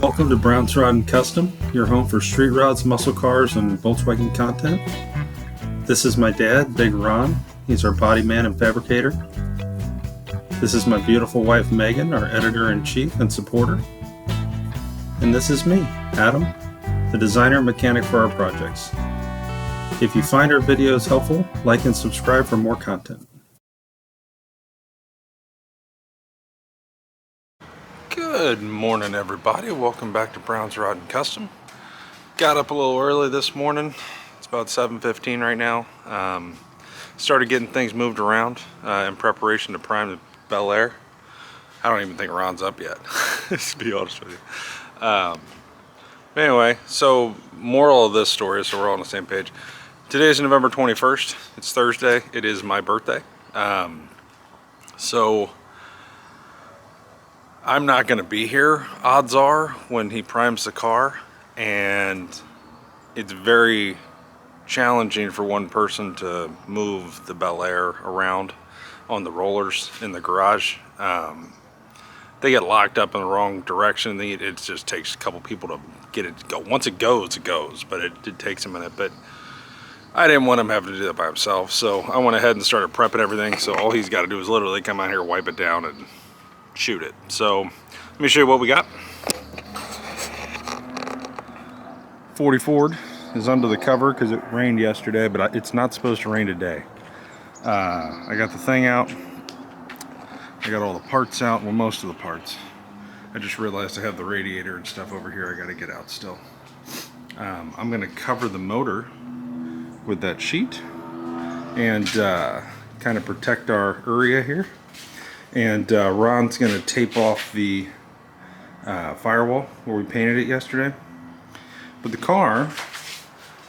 Welcome to Brown's Rod and Custom, your home for street rods, muscle cars, and Volkswagen content. This is my dad, Big Ron. He's our body man and fabricator. This is my beautiful wife, Megan, our editor-in-chief and supporter. And this is me, Adam, the designer and mechanic for our projects. If you find our videos helpful, like and subscribe for more content. Good morning, everybody. Welcome back to Brown's Rod and Custom. Got up a little early this morning. It's about 7:15 right now. Started getting things moved around in preparation to prime the Belair. I don't even think Ron's up yet, to be honest with you. Anyway, so moral of this story, so we're all on the same page. Today is November 21st. It's Thursday. It is my birthday. So I'm not going to be here, odds are, when he primes the car, and it's very challenging for one person to move the Belair around on the rollers in the garage. They get locked up in the wrong direction. It just takes a couple people to get it to go. Once it goes, but it takes a minute. But I didn't want him having to do that by himself, so I went ahead and started prepping everything. So all he's got to do is literally come out here, wipe it down, and shoot it. So let me show you what we got. 40 Ford is under the cover because it rained yesterday, but it's not supposed to rain today. I got the thing out. I got all the parts out. Well, most of the parts. I just realized I have the radiator and stuff over here I got to get out still. I'm going to cover the motor with that sheet and kind of protect our area here. And Ron's going to tape off the firewall where we painted it yesterday. But the car,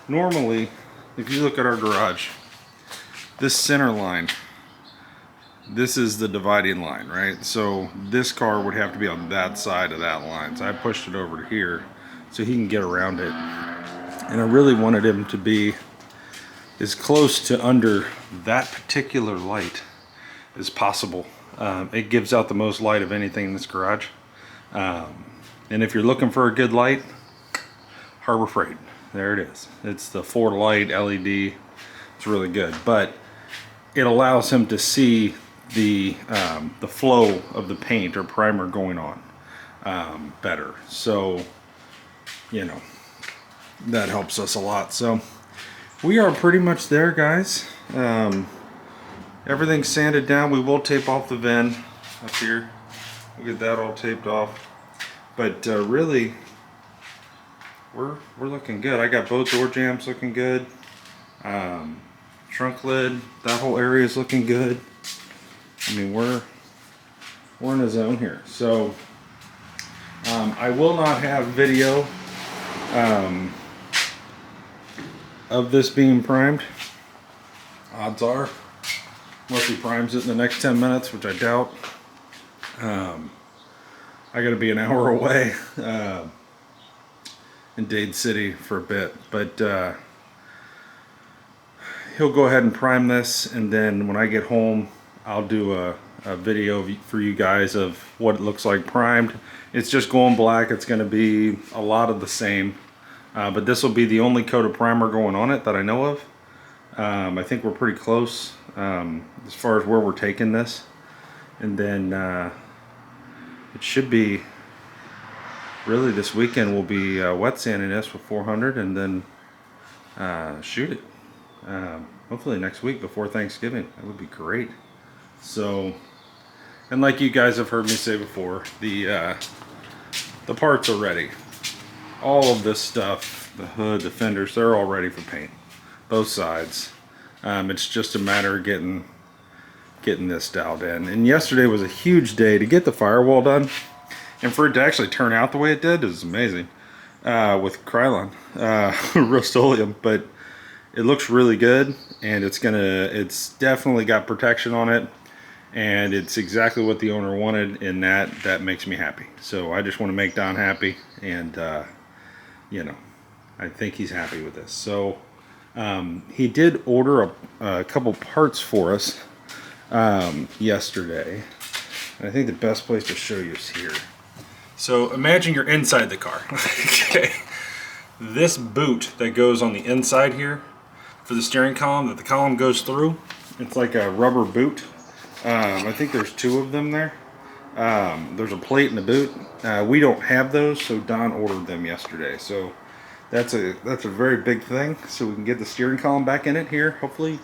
normally, if you look at our garage, this center line, this is the dividing line, right? So this car would have to be on that side of that line. So I pushed it over to here so he can get around it. And I really wanted him to be as close to under that particular light as possible. It gives out the most light of anything in this garage. And if you're looking for a good light, Harbor Freight. There it is. It's the 4-light LED. It's really good. But it allows him to see the flow of the paint or primer going on better. So, you know, that helps us a lot. So we are pretty much there, guys. Everything's sanded down. We will tape off the VIN up here. We'll get that all taped off. But really, we're looking good. I got both door jambs looking good. Trunk lid, that whole area is looking good. I mean, we're in a zone here. So I will not have video of this being primed. Odds are, unless he primes it in the next 10 minutes, which I doubt. I gotta be an hour away in Dade City for a bit, but he'll go ahead and prime this, and then when I get home, I'll do a video for you guys of what it looks like primed. It's just going black. It's gonna be a lot of the same, but this will be the only coat of primer going on it that I know of. I think we're pretty close as far as where we're taking this, and then it should be really this weekend. We'll be wet sanding this with 400 and then shoot it hopefully next week before Thanksgiving. That would be great. So, and like you guys have heard me say before, the parts are ready. All of this stuff, the hood, the fenders, they're all ready for paint, both sides. It's just a matter of getting this dialed in. And yesterday was a huge day to get the firewall done, and for it to actually turn out the way it did is amazing with Krylon, Rust-Oleum. But it looks really good, and it's definitely got protection on it, and it's exactly what the owner wanted, and that makes me happy. So I just want to make Don happy, and you know, I think he's happy with this. So he did order a couple parts for us yesterday. And I think the best place to show you is here. So imagine you're inside the car. Okay. This boot that goes on the inside here for the steering column that the column goes through, it's like a rubber boot. I think there's 2 of them there. There's a plate in the boot. We don't have those, so Don ordered them yesterday. So that's a very big thing. So we can get the steering column back in it here, hopefully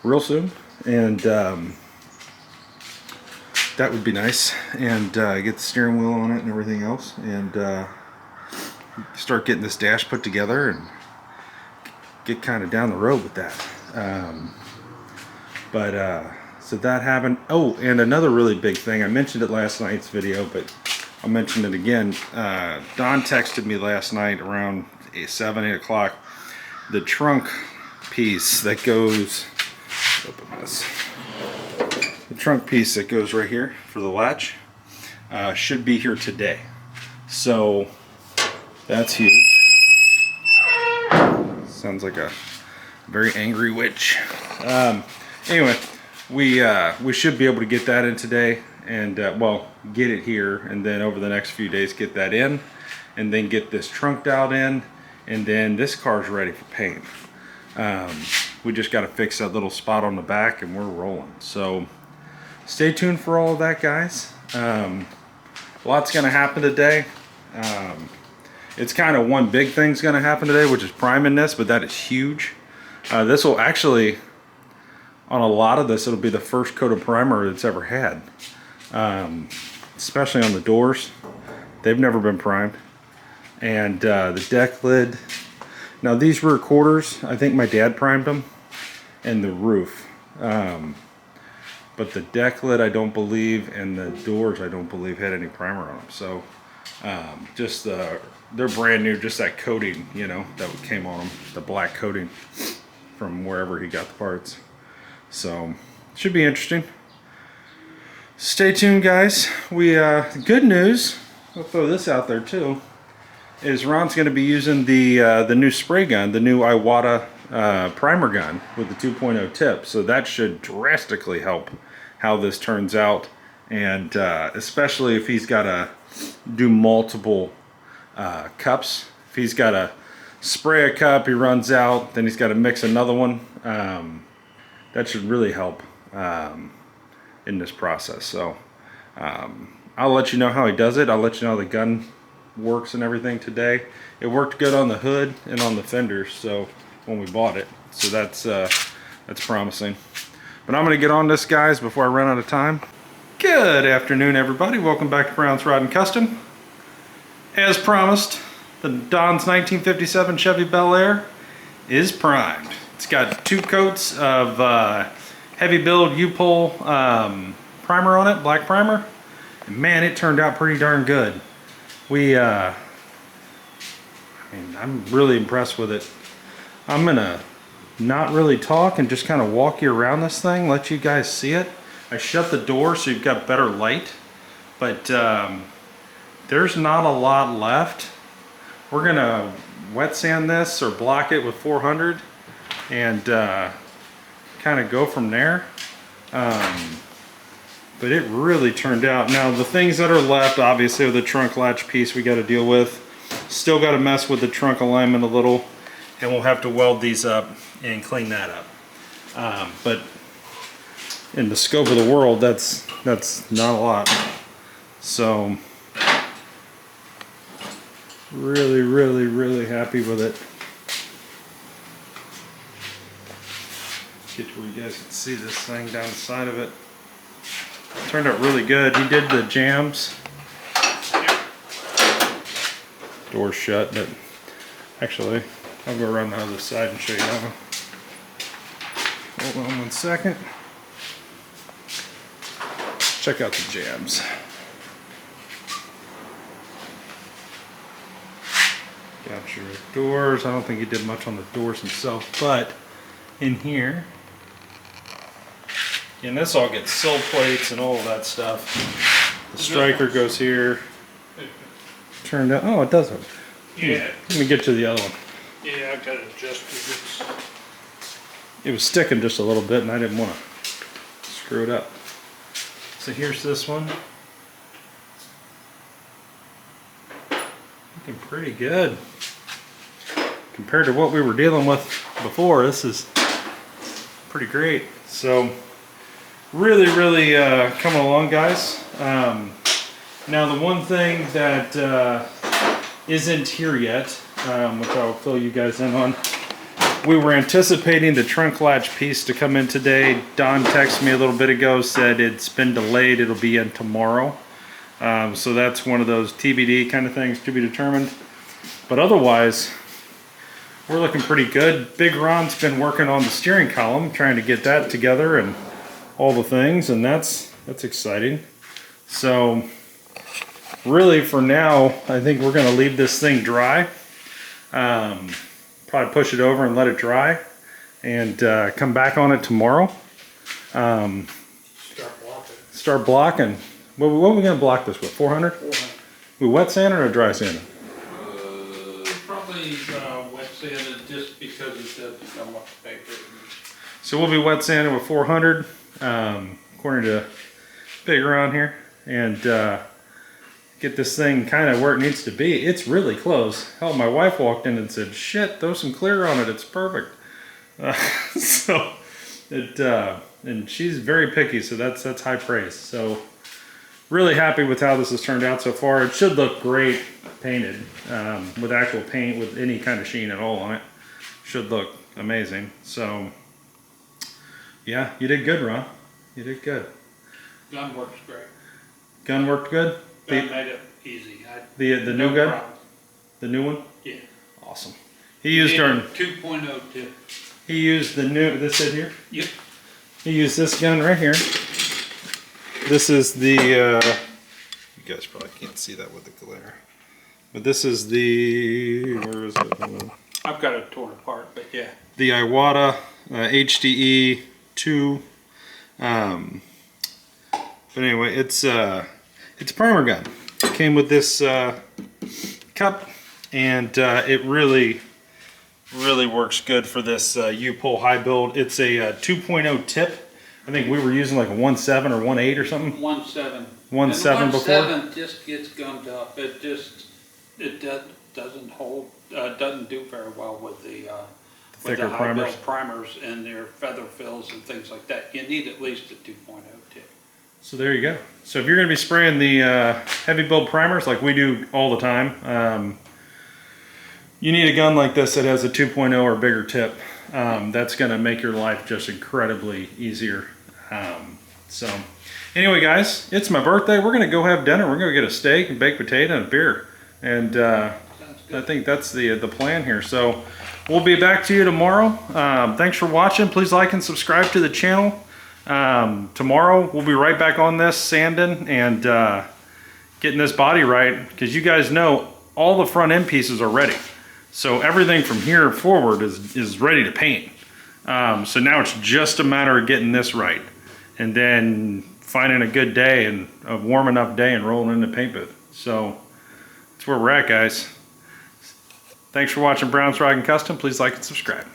real soon. And that would be nice. And get the steering wheel on it and everything else. And start getting this dash put together and get kind of down the road with that. So that happened. Oh, and another really big thing. I mentioned it last night's video, but I'll mention it again. Don texted me last night around 7, 8 o'clock. The trunk piece that goes, open this. The trunk piece that goes right here for the latch should be here today. So that's huge. Sounds like a very angry witch. Anyway, we should be able to get that in today, and well, get it here, and then over the next few days get that in, and then get this trunk dialed in, and then this car's ready for paint. We just got to fix that little spot on the back, and we're rolling. So stay tuned for all of that, guys. Lots gonna happen today. It's kind of one big thing's gonna happen today, which is priming this, but that is huge. This will actually, on a lot of this, it'll be the first coat of primer it's ever had. Especially on the doors. They've never been primed. And the deck lid. Now these rear quarters, I think my dad primed them. And the roof. But the deck lid I don't believe, and the doors I don't believe had any primer on them. So just they're brand new, just that coating, you know, that came on them. The black coating from wherever he got the parts. So should be interesting. Stay tuned, guys. We good news, I'll throw this out there too, is Ron's going to be using the new spray gun, the new Iwata primer gun with the 2.0 tip. So that should drastically help how this turns out, and especially if he's got to do multiple cups. If he's got to spray a cup, he runs out, then he's got to mix another one. That should really help in this process. So I'll let you know how he does it. I'll let you know how the gun works and everything today. It worked good on the hood and on the fenders, so when we bought it. So that's promising. But I'm gonna get on this, guys, before I run out of time. Good afternoon, everybody. Welcome back to Brown's Rod and Custom. As promised, the Don's 1957 Chevy Belair is primed. It's got 2 coats of heavy build U-Pole primer on it, black primer. And man, it turned out pretty darn good. I mean, I'm really impressed with it. I'm gonna not really talk and just kind of walk you around this thing, let you guys see it. I shut the door so you've got better light, but there's not a lot left. We're gonna wet sand this or block it with 400 and kind of go from there. But it really turned out. Now the things that are left, obviously, are the trunk latch piece we got to deal with. Still got to mess with the trunk alignment a little, and we'll have to weld these up and clean that up. But in the scope of the world, that's not a lot. So really happy with it. Get to where you guys can see this thing down the side of it. Turned out really good. He did the jams. Door shut, but actually I'll go around the other side and show you that one. Hold on 1 second. Check out the jams. Got your doors. I don't think he did much on the doors himself, but in here, and this all gets sill plates and all of that stuff. The striker goes here. Turned out. Oh, it doesn't. Yeah. Let me get to the other one. Yeah, I got it adjusted. It was sticking just a little bit, and I didn't want to screw it up. So here's this one. Looking pretty good. Compared to what we were dealing with before, this is pretty great. So really coming along, guys. Now the one thing that isn't here yet, which I'll fill you guys in on, we were anticipating the trunk latch piece to come in today. Don texted me a little bit ago, said it's been delayed, it'll be in tomorrow. So that's one of those TBD kind of things, to be determined. But otherwise, we're looking pretty good. Big Ron's been working on the steering column, trying to get that together and all the things, and that's exciting. So really for now, I think we're gonna leave this thing dry. Probably push it over and let it dry and come back on it tomorrow. Start blocking. What are we gonna block this with? 400? 400. We wet sand or dry sand? Probably wet sanded just because it doesn't come up to paper. So we'll be wet sanding with 400, according to Big Ron here, and get this thing kind of where it needs to be. It's really close. Hell, my wife walked in and said, "Shit, throw some clear on it. It's perfect." So it, and she's very picky, so that's high praise. So really happy with how this has turned out so far. It should look great painted, with actual paint, with any kind of sheen at all on it. Should look amazing. So yeah, you did good, Ron. You did good. Gun works great. Gun worked good? Gun made it easy. The new gun? problem. The new one? Yeah. Awesome. He used our 2.0 tip. he used the new, this it here? Yep. He used this gun right here. This is the you guys probably can't see that with the glare. But this is the, where is it? Hold on. I've got it torn apart, but yeah. The Iwata HDE 2. But anyway, it's a primer gun. It came with this cup, and it really works good for this U-pull high build. It's a 2.0 tip. I think we were using like a 1.7 or 1.8 or something. 1.7. 1.7 before. 1.7 just gets gummed up. It doesn't hold, doesn't do very well with the thicker high primers. build primers and their feather fills and things like that. You need at least a 2.0 tip. So there you go. So if you're going to be spraying the heavy build primers like we do all the time, you need a gun like this that has a 2.0 or bigger tip. That's going to make your life just incredibly easier. So anyway, guys, it's my birthday. We're going to go have dinner. We're going to get a steak and baked potato and a beer. And I think that's the plan here. So we'll be back to you tomorrow. Thanks for watching. Please like and subscribe to the channel. Tomorrow we'll be right back on this, sanding and getting this body right, because you guys know all the front end pieces are ready. So everything from here forward is ready to paint. So now it's just a matter of getting this right, and then finding a good day and a warm enough day and rolling in the paint booth. So that's where we're at, guys. Thanks for watching Brown's Rock and Custom. Please like and subscribe.